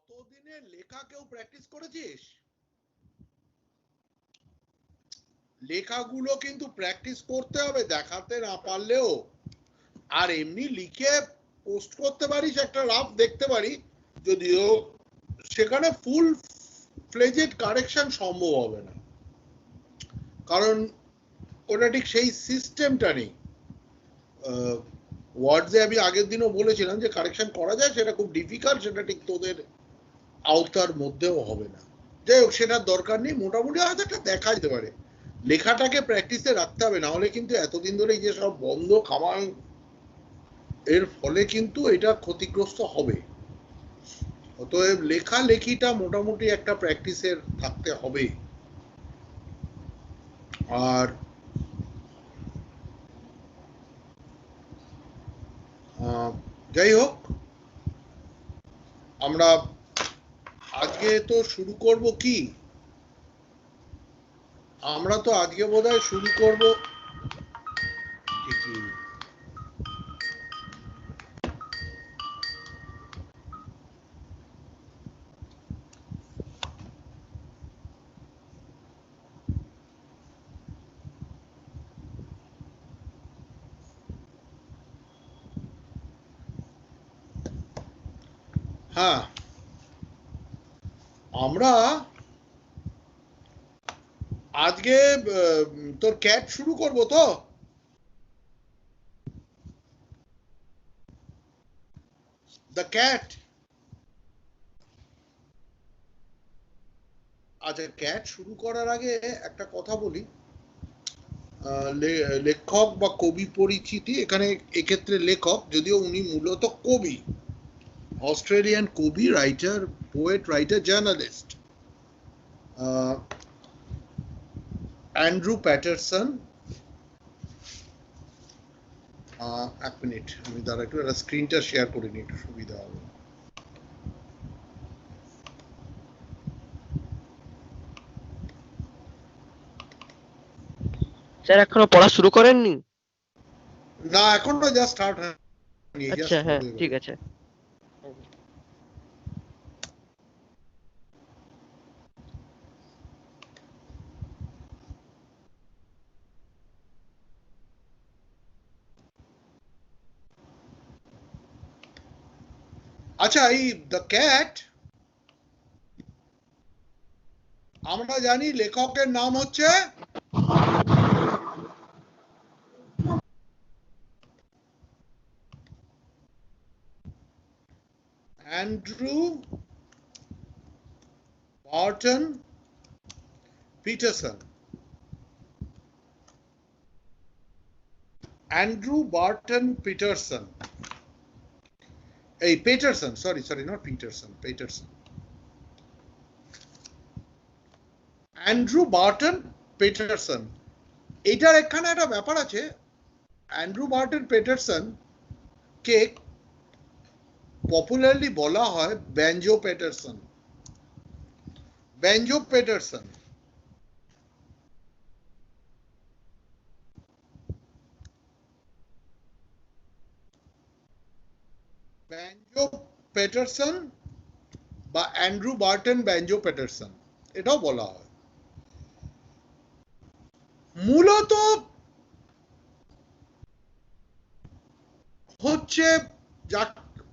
অতদিনের লেখা কেউ প্র্যাকটিস করেছিস? লেখাগুলো কিন্তু প্র্যাকটিস করতে হবে, দেখাতে না পারলেও। আর এমনি লিখে পোস্ট করতে পারিস, একটা রাফ দেখতে পারি, যদিও সেখানে ফুল ফ্লেজেড কারেকশন সম্ভব হবে না, কারণ ওটা ঠিক সেই সিস্টেমটা নেই। ওয়ার্ডসে আমি আগের দিনও বলেছিলাম যে কারেকশন করা যায়, সেটা খুব ডিফিকাল্ট, সেটা ঠিক তোদের আওতার মধ্যেও হবে না। যাই হোক, সেটার দরকার নেই, মোটামুটি হয়তো একটা দেখা যেতে পারে। লেখাটাকে প্র্যাকটিসে রাখতে হবে, না হলে কিন্তু এতদিন ধরে এই যে সব বন্ধ খামার, এর ফলে কিন্তু এটা ক্ষতিগ্রস্ত হবে। অতএব লেখালেখিটা মোটামুটি একটা প্র্যাকটিসের থাকতে হবে। আর যাই হোক, আমরা আজকে তো শুরু করব কি, আমরা তো আজকে বোধহয় শুরু করব ঠিকই। হ্যাঁ, আমরা আজকে তোর ক্যাট শুরু করব তো। The cat. আচ্ছা, ক্যাট শুরু করার আগে একটা কথা বলি। লেখক বা কবি পরিচিতি, এখানে এক্ষেত্রে লেখক, যদিও উনি মূলত কবি, অস্ট্রেলিয়ান কবি, writer, poet, writer, journalist, Andrew Paterson. এক মিনিট, আমি দাঁড়া একটু স্ক্রিনটা শেয়ার করে নিই, একটু সুবিধা হবে। স্যার এখনো পড়া শুরু করেননি? না, এখনো জাস্ট স্টার্ট হয়নি। আচ্ছা, হ্যাঁ ঠিক আছে। আচ্ছা, এই দ্য ক্যাট, আমরা জানি লেখকের নাম হচ্ছে Andrew Barton Peterson. Andrew Barton Peterson, এই Paterson, sorry not Peterson, Paterson, Andrew Barton Paterson. এটার এখানে একটা ব্যাপার আছে। অ্যান্ড্রু বার্টন পেটারসন কে পপুলারলি বলা হয় Banjo Paterson. Banjo Paterson, Banjo Paterson বা অ্যান্ড্রু বার্টন ব্যাঞ্জো পেটারসন, এটাও বলা হয়। মূলত হচ্ছে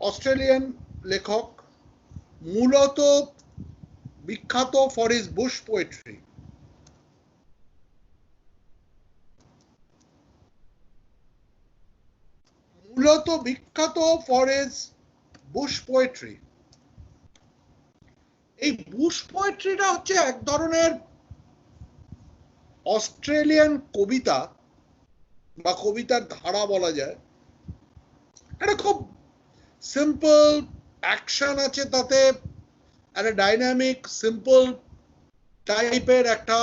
অস্ট্রেলিয়ান লেখক, মূলত বিখ্যাত ফর হিজ বুশ পোয়েট্রি। মূলত বিখ্যাত ফর হিজ বুশ পোয়েট্রি। এই বুশ পোয়েট্রিটা হচ্ছে এক ধরনের অস্ট্রেলিয়ান কবিতা বা কবিতার ধারা বলা যায়। এটা খুব সিম্পল, অ্যাকশন আছে তাতে, একটা ডাইনামিক সিম্পল টাইপের একটা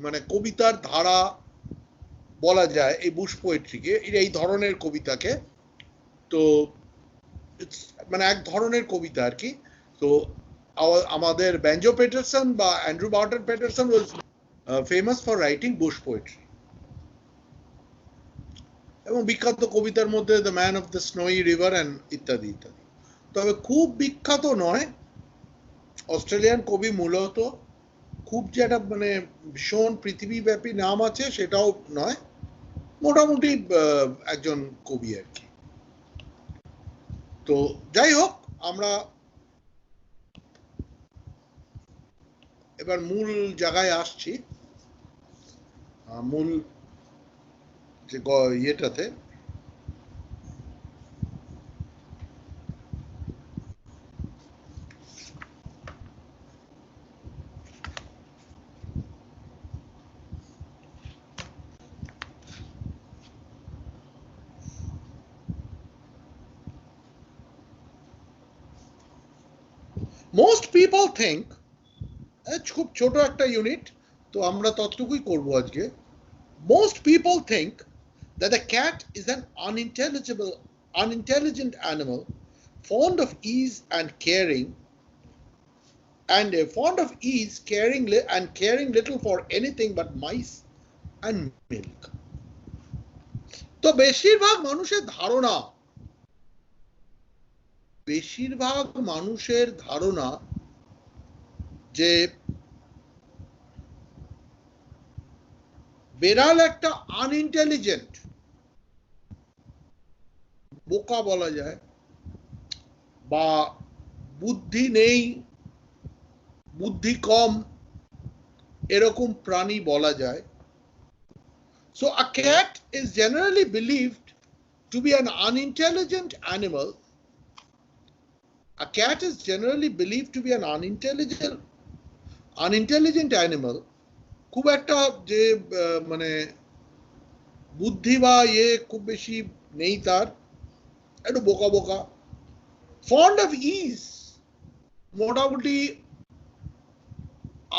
মানে কবিতার ধারা বলা যায় এই বুশ পোয়েট্রিকে, এই ধরনের কবিতাকে। তো মানে এক ধরনের কবিতা আর কি। তো আমাদের ব্যাঞ্জো পেটারসন বা Andrew Barton Paterson was famous for writing bush poetry, এবং বিখ্যাত কবিতার মধ্যে the man of the Snowy River and ইত্যাদি ইত্যাদি। তবে খুব বিখ্যাত নয়, অস্ট্রেলিয়ান কবি মূলত খুব যে একটা মানে ভীষণ পৃথিবীব্যাপী নাম আছে সেটাও নয়, মোটামুটি একজন কবি আর কি। তো যাই হোক, আমরা এবার মূল জায়গায় আসছি, মূল যে ইয়েটাতে। মোস্ট পিপল থিঙ্ক, খুব ছোট একটা ইউনিট, তো আমরা ততটুকুই করবো আজকে। Most people think that a cat is an unintelligent animal, fond of ease and caring, caring little for anything but mice and milk. তো বেশিরভাগ মানুষের ধারণা যে বেড়াল একটা আনইন্টেলিজেন্ট, বোকা বলা যায়, বা বুদ্ধি নেই, বুদ্ধি কম, এরকম প্রাণী বলা যায়। So a cat is generally believed to be an unintelligent animal. A cat is generally believed to be an unintelligent animal. খুব একটা যে মানে বুদ্ধি বা খুব বেশি নেই তার, একটু বোকা বোকা। ফন্ড অফ ইজ, মোটামুটি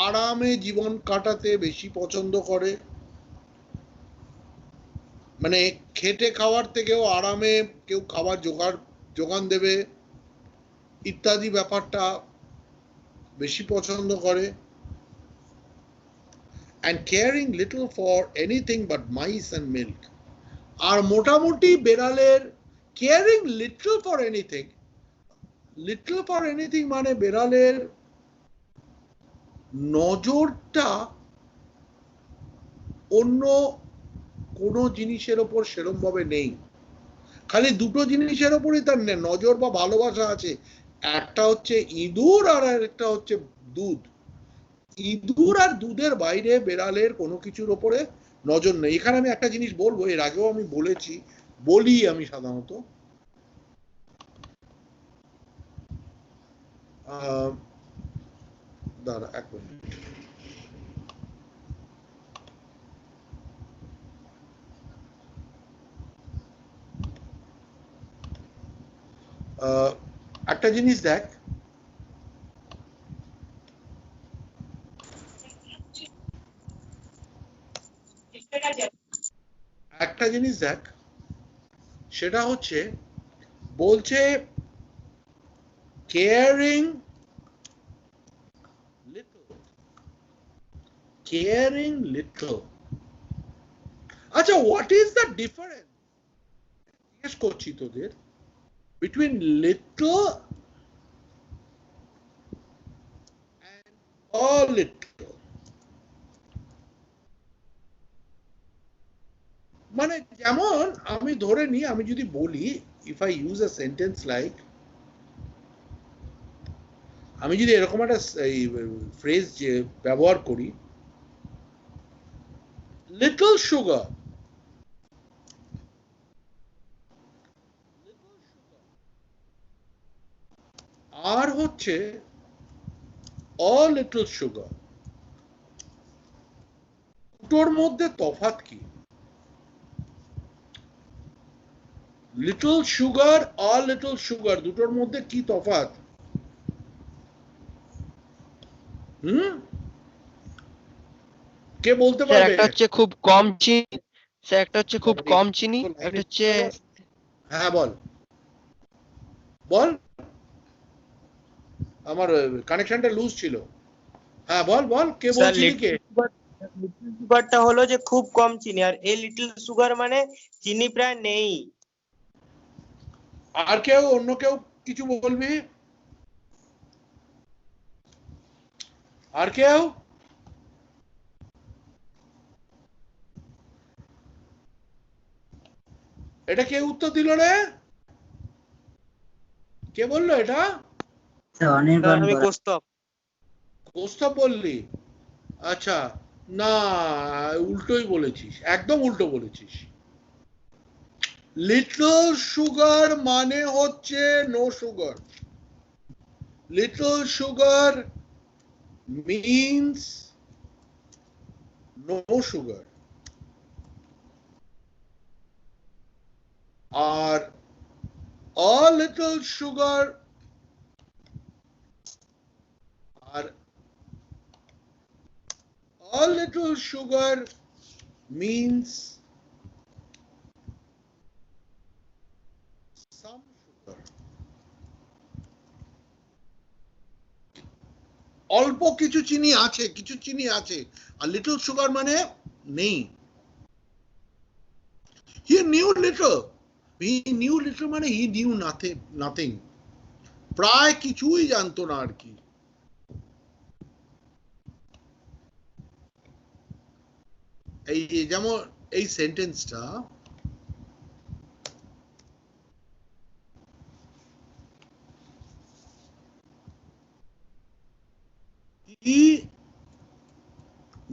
আরামে জীবন কাটাতে বেশি পছন্দ করে, মানে খেটে খাওয়ার থেকেও আরামে কেউ খাবার যোগান দেবে ইত্যাদি ব্যাপারটা বেশি পছন্দ করে। and caring little for anything but mice and milk. আর মোটামুটি বেড়ালের caring little for anything মানে বেড়ালের নজরটা অন্য কোনো জিনিসের ওপর সেরকম ভাবে নেই। খালি দুটো জিনিসের ওপরই তার নজর বা ভালোবাসা আছে, একটা হচ্ছে ইঁদুর আর একটা হচ্ছে দুধ। ইঁদুর আর দুধের বাইরে বেড়ালের কোনো কিছুর ওপরে নজর নেই। এখানে আমি একটা জিনিস বলবো, এর আগেও আমি বলি আমি সাধারণত, দাঁড়া এক মিনিট, একটা জিনিস দেখ, সেটা হচ্ছে বলছে caring little। আচ্ছা, what is the difference, জিজ্ঞেস করছি তোদের, between little and a little? মানে যেমন আমি ধরে নিই, আমি যদি বলি, if I use a sentence like, আমি যদি এরকম একটা ফ্রেজ যে ব্যবহার করি, লিটল সুগার, আর হচ্ছে a little sugar, দুটোর মধ্যে তফাৎ কি? লিটল সুগার আর লিটল সুগার, দুটোর মধ্যে কি তফাৎ? কে বলতে স্যার পারবে? একটা হচ্ছে খুব কম চিনি, স্যার একটা হচ্ছে খুব কম চিনি, একটা হচ্ছে হ্যাঁ বল বল, আমার কানেকশনটা লুজ ছিল। হ্যাঁ বল বল, কে বলছিলি কে? লিটল সুগারটা হলো যে খুব কম চিনি, আর এই লিটল সুগার মানে চিনি প্রায় নেই। আর কেউ, অন্য কেউ কিছু বলবি? আর কেউ? এটা কে উত্তর দিল রে? কে বললো এটা? অনির্বাণ আমি বরা। কৌস্তব। কৌস্তব বললি? আচ্ছা, না উল্টোই বলেছিস, একদম উল্টো বলেছিস। লিটল সুগার মানে হচ্ছে no sugar. Little sugar means no sugar. আর a little sugar আর a little sugar means some sugar. অল্প কিছু চিনি আছে, কিছু চিনি আছে, আর লিটল সুগার মানে নেই। He knew little. He knew little মানে he knew nothing. প্রায় কিছুই জানতো না আর কি। এই যেমন এই সেন্টেন্সটা, he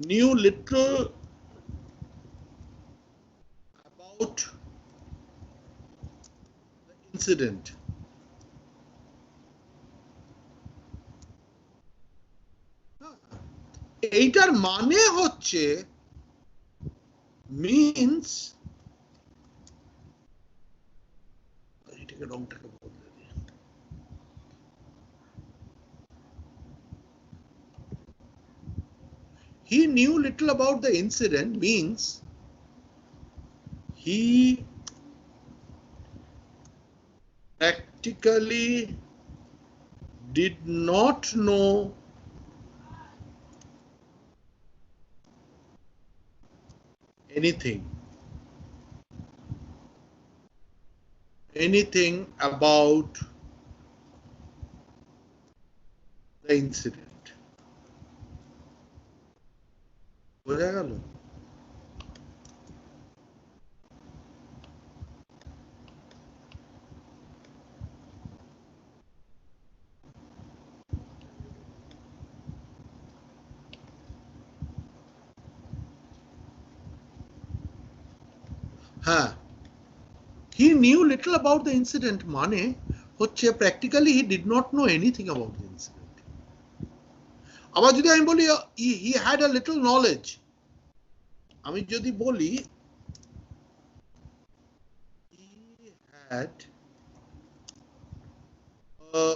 knew little about the incident. এইটার মানে হচ্ছে means, এটাকে রংটাকে বদলে দিই। He knew little about the incident means he practically did not know anything about the incident. বোঝা গেল? হ্যাঁ, he knew little about the incident মানে হচ্ছে practically he did not know anything about the incident. আবার যদি আমি বলি he had a little knowledge, আমি যদি বলি he had a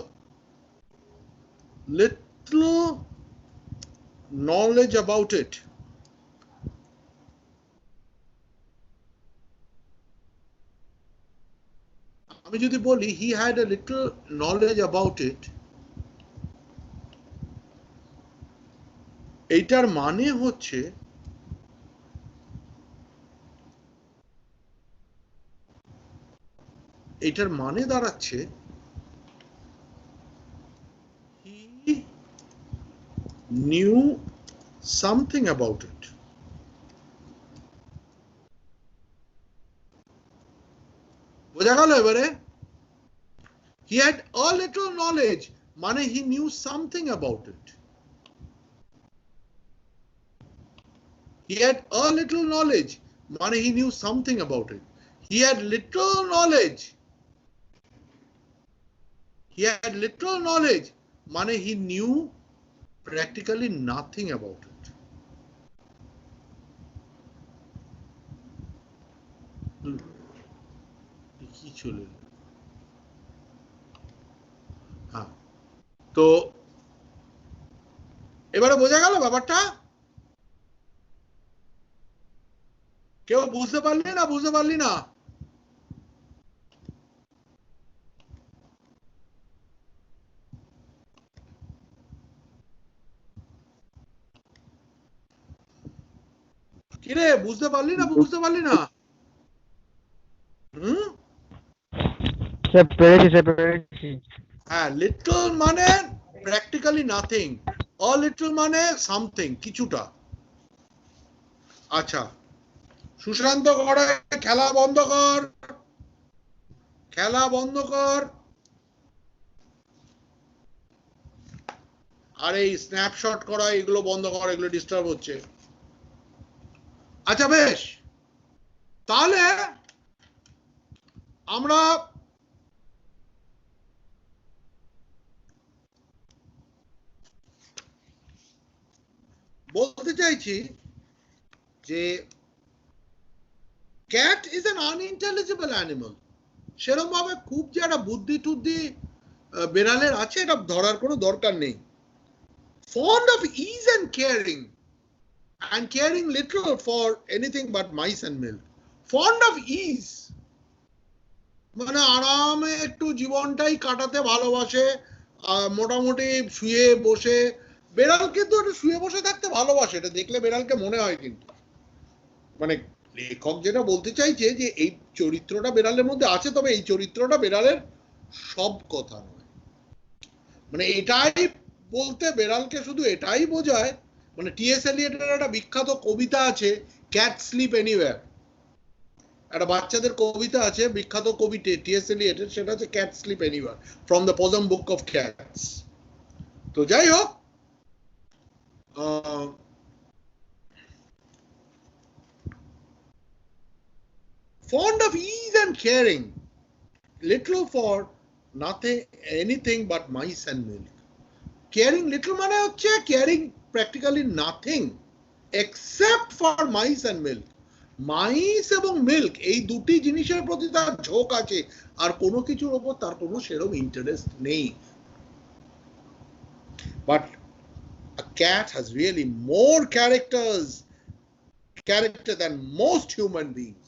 little knowledge about it, আমি যদি বলি he had a little knowledge about it, এইটার মানে হচ্ছে এটার মানে দাঁড়াচ্ছে he knew something about it. বোঝা গেল এবারে? He had a little knowledge মানে he knew something about it. He had a little knowledge মানে he knew something about it. He had little knowledge. He had little knowledge মানে he knew practically nothing about it. কি চলে? হ্যাঁ, তো এবারে বোঝা গেল ব্যাপারটা? কেউ বুঝতে পারলি না? বুঝতে পারলি না? কিরে বুঝতে পারলি না? বুঝতে পারলি না? স্যার পেরেছি, স্যার পেরেছি। হ্যাঁ, লিটল মানে প্র্যাকটিক্যালি নাথিং, a little মানে something, কিছুটা। আচ্ছা, সুশান্ত গড়াই খেলা বন্ধ কর, খেলা বন্ধ কর। আর এই স্ন্যাপশট করা এগুলো বন্ধ কর, এগুলো ডিস্টার্ব হচ্ছে। আচ্ছা বেশ, তাহলে আমরা বলতে চাইছি যে ক্যাট ইজ অ্যান আনইন্টেলিজেবল অ্যানিমাল। সেরকম ভাবে খুব যে একটা বুদ্ধি টুদ্ধি বেড়ালের আছে এটা ধরার কোনো দরকার নেই। Fond of ease and caring little for anything but mice and milk. Fond of ease মানে আরামে একটু জীবনটাই কাটাতে ভালোবাসে, মোটামুটি শুয়ে বসে। বেড়াল কিন্তু শুয়ে বসে থাকতে ভালোবাসে, এটা দেখলে বেড়ালকে মনে হয়। কিন্তু মানে লেখক যেটা বলতে চাইছে যে এই চরিত্রটা বেড়ালের মধ্যে আছে, তবে এই চরিত্রটা বেড়ালের সব কথা নয়। মানে এটাই বলতে বেড়ালকে শুধু এটাই বোঝায়, মানে টি.এস. এলিয়টের একটা বিখ্যাত কবিতা আছে ক্যাট স্লিপ এনিওয়্যার, একটা বাচ্চাদের কবিতা আছে বিখ্যাত কবি টি.এস. এলিয়টের, সেটা হচ্ছে cat sleep anywhere from the possum book of cats. তো যাই হোক, fond of ease and caring little for nothing anything but mice and milk. Caring little মানে হচ্ছে caring practically nothing except for mice and milk. মাইস এবং milk এই দুটি জিনিসের প্রতি তার ঝোঁক আছে, আর কোনো কিছুর উপর তার কোনো সেরকম ইন্টারেস্ট নেই। But a cat has really more character than most human beings.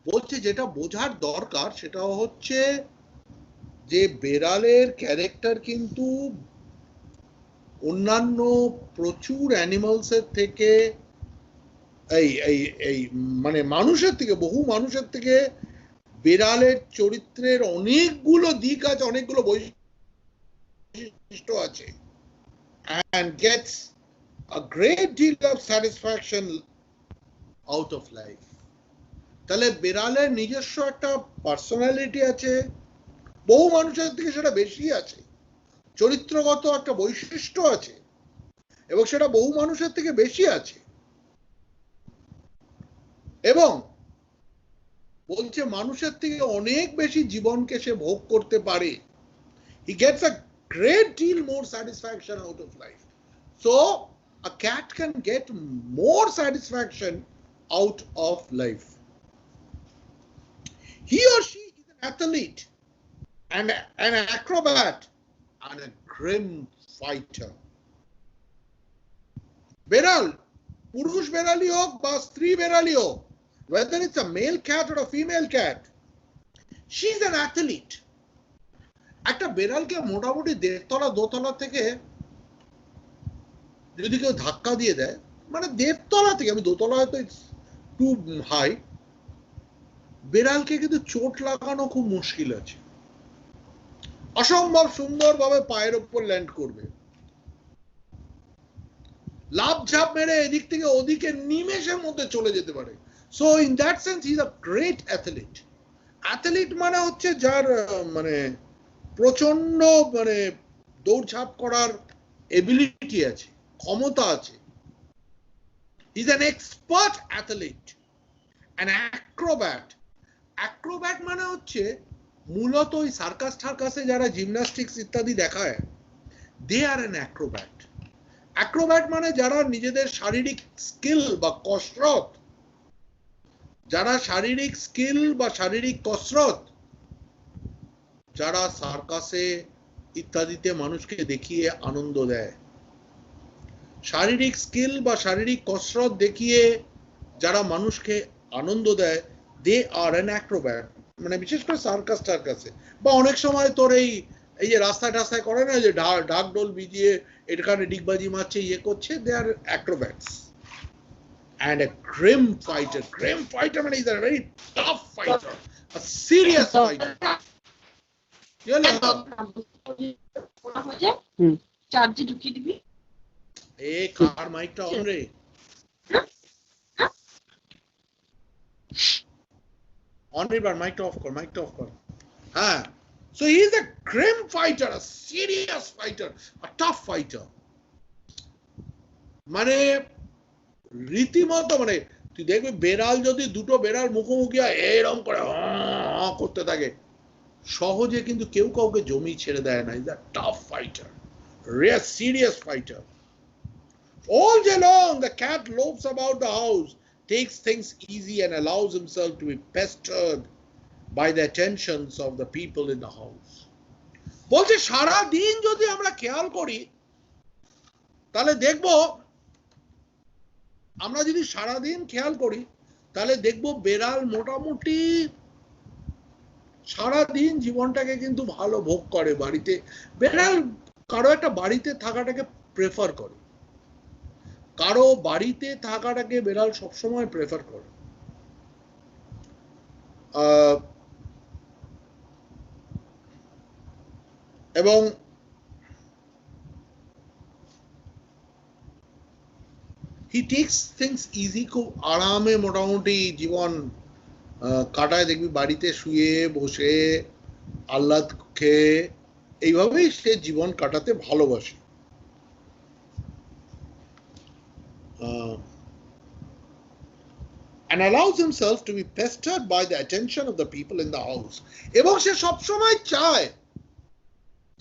বলছে যেটা বোঝার দরকার সেটা হচ্ছে যে বেড়ালের ক্যারেক্টার কিন্তু অন্যান্য প্রচুর অ্যানিমালস এর থেকে, এই মানে মানুষের থেকে, বহু মানুষের থেকে বেড়ালের চরিত্রের অনেকগুলো দিক আছে, অনেকগুলো বৈশিষ্ট্য আছে, and gets a great deal of satisfaction out of life. তাহলে বেড়ালের নিজস্ব একটা পার্সোনালিটি আছে, বহু মানুষের থেকে সেটা বেশি আছে, চরিত্রগত একটা বৈশিষ্ট্য আছে এবং সেটা বহু মানুষের থেকে বেশি আছে। এবং বলছে মানুষের থেকে অনেক বেশি জীবনকে সে ভোগ করতে পারে। He gets a great deal more satisfaction out of life. So a cat can get more satisfaction out of life. He or she is an athlete and an acrobat and a grim fighter. বেড়াল, পুরুষ বেড়ালি হোক বা স্ত্রী বেড়ালি হোক, whether it's a male cat or a female cat, she's an athlete. একটা বেড়ালকে মোটামুটি 1.5 তলা 2 তলা থেকে যদি কেউ ধাক্কা দিয়ে দেয়, মানে 1.5 তলা থেকে, আমি 2 তলা হয়তো টু হাই, বেড়ালকে কিন্তু চোট লাগানো খুব মুশকিল আছে। অসম্ভব সুন্দরভাবে পায়ের উপর ল্যান্ড করবে, লাভ ঝাপ মেরে এদিক থেকে ওদিকে নিমেষের মধ্যে চলে যেতে পারে। So in that sense he is a great athlete. Athlete মানে হচ্ছে যার মানে প্রচন্ড মানে দৌড়ঝাঁপ করার এবিলিটি আছে, ক্ষমতা আছে। He is an expert athlete. An Acrobat, Acrobat মানে হচ্ছে মূলত ওই সার্কাস টার্কাসে যারা জিমন্যাস্টিক্স ইত্যাদি দেখায়, দে আর অ্যান অ্যাক্রোব্যাট। অ্যাক্রোব্যাট মানে যারা নিজেদের শারীরিক স্কিল বা কসরত, যারা শারীরিক স্কিল বা শারীরিক কসরত যারা সার্কাসে ইত্যাদিতে মানুষকে দেখিয়ে আনন্দ দেয়, শারীরিক স্কিল বা শারীরিক কসরত দেখিয়ে যারা মানুষকে আনন্দ দেয়, দে আর অ্যান অ্যাক্রোব্যাট। মানে বিশেষ করে সার্কাস টার্কাসে বা অনেক সময় তোর এই যে রাস্তায় টাস্তায় করে না, যে ঢাক ঢোল বিজিয়ে এখানে ডিগবাজি মারছে, ইয়ে করছে, দে আর অ্যাক্রোব্যাটস। And a grim fighter মানে is a very tough fighter, a serious fighter. চার্জে ঢুকিয়ে দিবি। এ কার মাইকটা অন রে? অনির্বাণ মাইকটা অফ কর, মাইকটা অফ কর। হ্যাঁ, so he is a grim fighter, a serious fighter, a tough fighter. মানে রীতিমতো, মানে তুই দেখবি বেড়াল যদি দুটো বেড়াল মুখোমুখি হয় এরকম করে করতে থাকে, সহজে কিন্তু কেউ কাউকে জমি ছেড়ে দেয় না। Is a tough fighter, real serious fighter. All day long the cat loafs about the house, takes things easy and allows himself to be pestered by the attentions of the people in the house. বলছে সারা দিন যদি আমরা খেয়াল করি তাহলে দেখবো, আমরা যদি সারাদিন খেয়াল করি তাহলে দেখবো বেড়াল মোটামুটি সারাদিন জীবনটাকে কিন্তু ভালো ভোগ করে। বাড়িতে বেড়াল কারো একটা বাড়িতে থাকাটাকে প্রেফার করে, কারো বাড়িতে থাকাটাকে বেড়াল সবসময় প্রেফার করে। এবং he takes things easy, খুব আরামে মোটামুটি জীবন কাটায়। দেখবি বাড়িতে শুয়ে বসে আহ্লাদ খেয়ে এইভাবেই সে জীবন কাটাতে ভালোবাসে। And allows himself to be pestered by the attention of the people in the house. এবং সে সবসময় চায়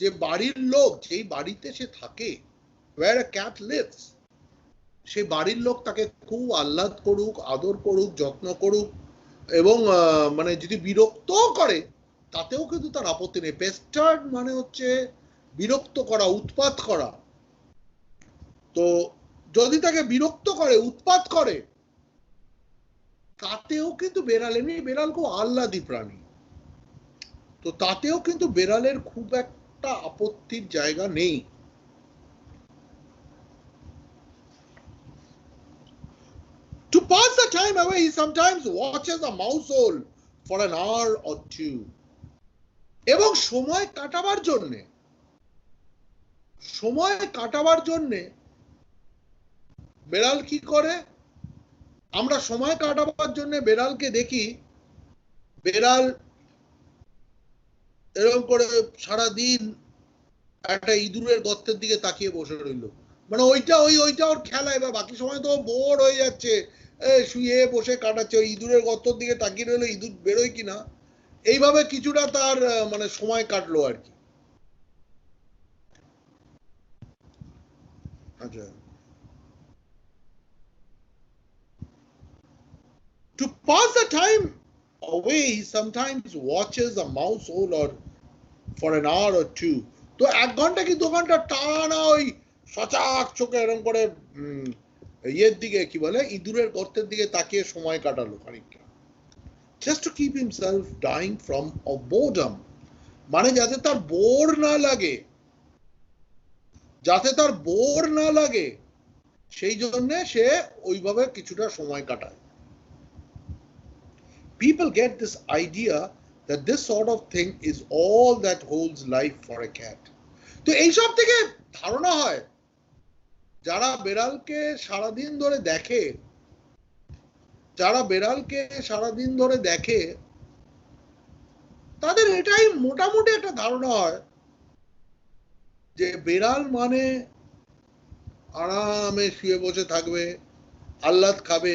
যে বাড়ির লোক, যেই বাড়িতে সে থাকে, where a cat lives, সেই বাড়ির লোক তাকে খুব আহ্লাদ করুক, আদর করুক, যত্ন করুক, এবং মানে যদি বিরক্ত করে তাতেও কিন্তু তার আপত্তি নেই। পেস্টার্ড মানে হচ্ছে বিরক্ত করা, উৎপাত করা। তো যদি তাকে বিরক্ত করে, উৎপাত করে, তাতেও কিন্তু বেড়াল, এমনি বেড়াল খুব আহ্লাদী প্রাণী, তো তাতেও কিন্তু বেড়ালের খুব একটা আপত্তির জায়গা নেই। To pass the time away, he sometimes watches a mouse hole for an hour or two. এবং সময় কাটাবার জন্যে বেড়াল কি করে? আমরা সময় কাটাবার জন্য বেড়ালকে দেখি, বেড়াল এরকম করে সারাদিন একটা ইঁদুরের গর্তের দিকে তাকিয়ে বসে রইল। মানে ওইটা ওর খেলা। এবার বাকি সময় তো বোর হয়ে যাচ্ছে, শুয়ে বসে কাটাচ্ছে, ওই ইঁদুরের গর্তের দিকে তাকিয়ে রইলো, ইঁদুর বেরোয় কিনা, এইভাবে কিছুটা তার মানে সময় কাটলো আর কি। আচ্ছা, to pass the time away he sometimes watches a mouse hole or for an hour or two. তো 1 ঘন্টা কি 2 ঘন্টা টানা ওই সচাক চোখে এরকম করে ইয়ের দিকে, কি বলে, ইঁদুরের গর্তের দিকে তাকিয়ে সময় কাটালো খানিকটা, just to keep himself dying from boredom, মানে যাতে তার বোর না লাগে, সেই জন্য সে ওইভাবে কিছুটা সময় কাটায়। People get this idea that this sort of thing is all that holds life for a cat. তো এইসব থেকে ধারণা হয়, যারা বেড়ালকে সারাদিন ধরে দেখে তাদের এটাই মোটামুটি একটা ধারণা হয় যে বেড়াল মানে আরামে শুয়ে বসে থাকবে, আহ্লাদ খাবে,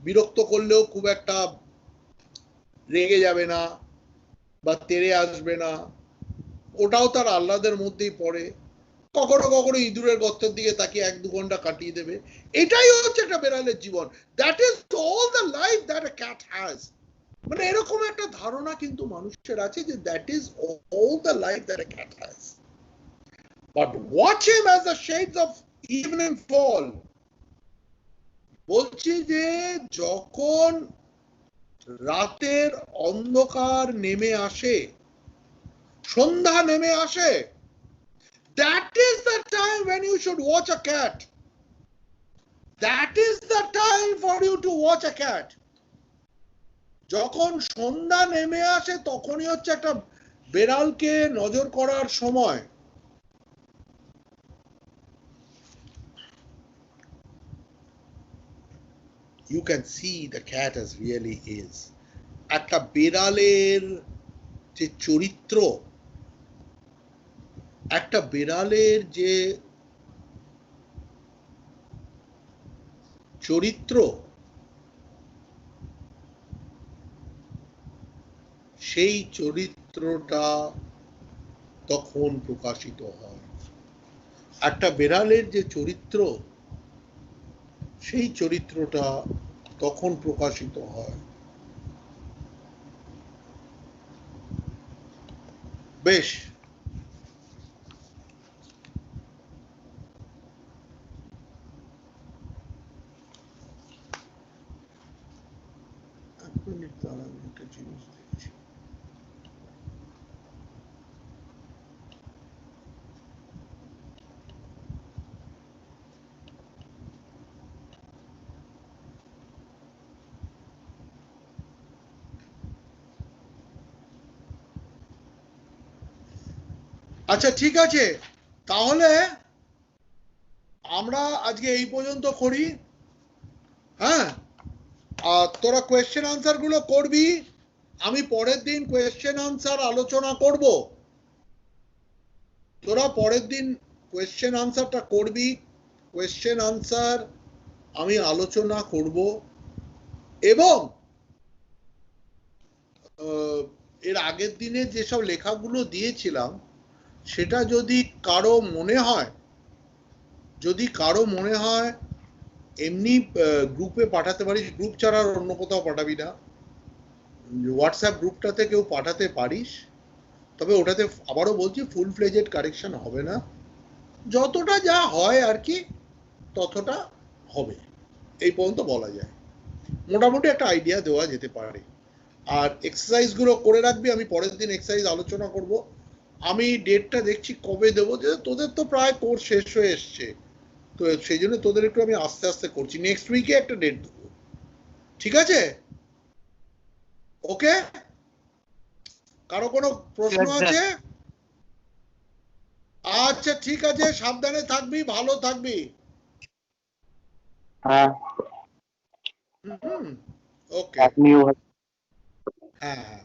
বিরক্ত করলেও খুব একটা রেগে যাবে না বা তেড়ে আসবে না, ওটাও তার আহ্লাদের মধ্যেই পড়ে। কখনো কখনো ইঁদুরের গর্তের দিকে তাকিয়ে 1-2 ঘন্টা কাটিয়ে দেবে। এটাই হচ্ছে একটা বেড়ালের জীবন। That is all the life that a cat has. মানে এরকম একটা ধারণা কিন্তু মানুষের আছে যে that is all the life that a cat has. But watch him as the shades of evening fall. বলছি যে যখন রাতের অন্ধকার নেমে আসে, সন্ধ্যা নেমে আসে, that is the time when you should watch a cat. That is the time for you to watch a cat. যখন সন্ধ্যা নেমে আসে তখনই হচ্ছে একটা বেড়ালকে নজর করার সময়। you can see the cat as really is. একটা বিড়ালের যে চরিত্র, একটা বিড়ালের যে চরিত্র, সেই চরিত্রটা তখন প্রকাশিত হয়। একটা বিড়ালের যে চরিত্র, সেই চরিত্রটা তখন প্রকাশিত হয়। বেশ, এক মিনিট দাঁড়ান, একটা জিনিস দেখছি। আচ্ছা ঠিক আছে, তাহলে আমরা আজকে এই পর্যন্ত করি। হ্যাঁ, আর তোরা কোয়েশ্চেন আনসার গুলো করবি, আমি পরের দিন কোয়েশ্চেন আনসার আলোচনা করব। তোরা পরের দিন কোয়েশ্চেন আনসারটা করবি, কোয়েশ্চেন আনসার আমি আলোচনা করব। এবং এর আগের দিনে যেসব লেখাগুলো দিয়েছিলাম, সেটা যদি কারো মনে হয়, এমনি গ্রুপে পাঠাতে পারিস, গ্রুপ ছাড়া আর অন্য কোথাও পাঠাবি না, হোয়াটসঅ্যাপ গ্রুপটাতে কেউ পাঠাতে পারিস। তবে ওটাতে আবারও বলছি, ফুল ফ্লেজেড কারেকশন হবে না, যতটা যা হয় আর কি ততটা হবে, এই পর্যন্ত বলা যায়। মোটামুটি একটা আইডিয়া দেওয়া যেতে পারে। আর এক্সারসাইজ গুলো করে রাখবি, আমি পরের দিন এক্সারসাইজ আলোচনা করব। আমি ডেটটা দেখছি কবে দেবো, যে তোদের তো প্রায় কোর্স শেষ হয়ে এসছে, তো সেই জন্য তোদের একটু আমি আস্তে আস্তে করছি। নেক্সট উইকে একটা ডেট দেবো, ঠিক আছে? ওকে, কারো কোনো প্রশ্ন আছে? আচ্ছা ঠিক আছে, সাবধানে থাকবি, ভালো থাকবি। হ্যাঁ, ওকে, আপনিও। হ্যাঁ হ্যাঁ।